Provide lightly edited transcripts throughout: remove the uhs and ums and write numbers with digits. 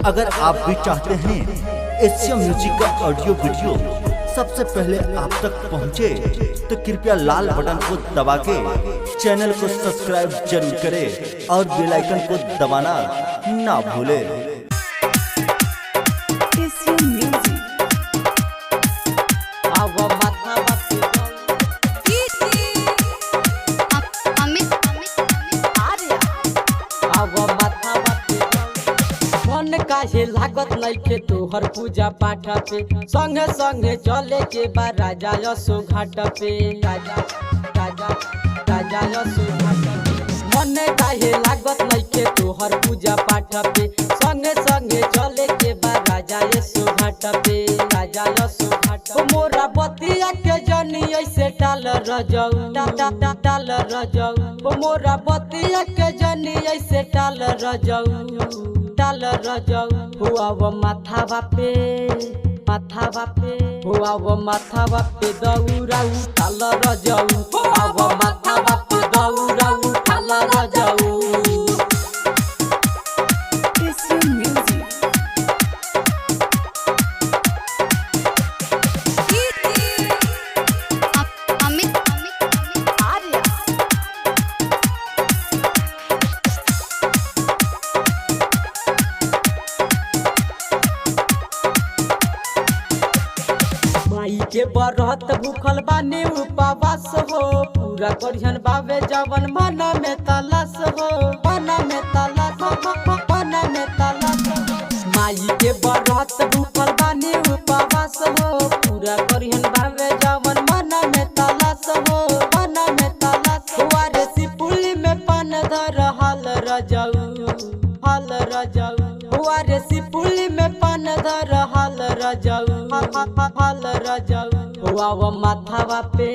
अगर आप भी चाहते हैं एशिया म्यूजिक का ऑडियो वीडियो सबसे पहले आप तक पहुंचे, तो कृपया लाल बटन को दबा के चैनल को सब्सक्राइब जरूर करें और बेल आइकन को दबाना ना भूलें। काहे लागत नइखे तोहर पूजा पाठ पे, संगे संगे चले के बा राजा यसो घाट पे। राजा यसो घाट पे मन काहे लागत नइखे तोहर पूजा पाठ पे, संगे संगे चले के बा राजा यसो घाट पे। राजा यसो घाट मोरा बतिया के जनी ऐसे टाल रजऊ, टाल रजऊ मोरा बतिया के जनी ऐसे टाल रजऊ, टाल रजऊ हुआ वो माथा पे हुआ वो माथा पे दौरा उठाल रजऊ, हुआ वो माथा पे दौरा उठाल रजऊ। के बरहत भूखल बानी उपवास हो, पूरा करियन बाबे जवन मन में तलाश हो, मन में तलाश मन में तलाश। माई के बरहत भूखल बानी उपवास हो, पूरा करियन बाबे जवन मन में तलाश हो, मन में तलाश। हुआ रे सिपुली में पान धर हाल रजऊ, हाल रजऊ हुआ रे सिपुली में पान धर हाल रजऊ, हाल रजऊ हुआ वो माथा पे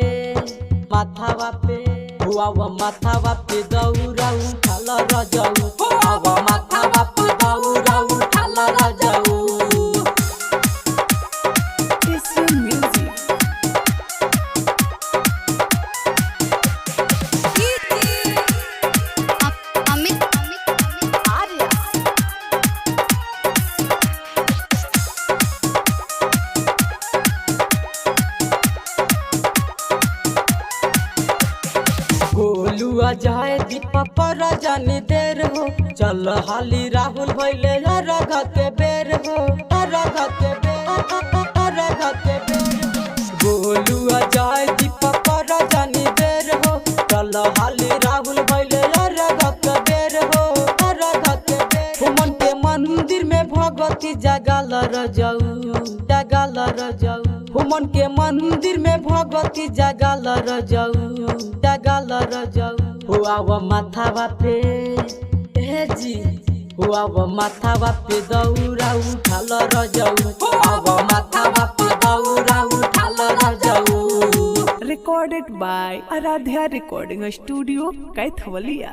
हुआ वो माथा पे दौरा उठाल रजऊ, हुआ वो माथा पे दौरा उठाल रजऊ। गोलुआ जाए दीपक पर जानी देर हो, चल हाली राहुल भैले रग के बेर हो, रग के बेर, रग के बेर। गोलुआ जाए दीपक पर जानी देर हो, चल हाली राहुल भैले रग के बेर हो, रग के बेर। मन के मंदिर में भगवती जगाल रजऊ, जगाल रजऊ हुमन के मंदिर में भगवती जगाल रजऊ, जगाल रजऊ हुआ वो माथा पे हे जी, हुआ वो माथा पे दौरा उठाल रजऊ, हुआ वो माथा पे दौरा उठाल रजऊ। Recorded by Aradhya Recording Studio, Kaithawaliya।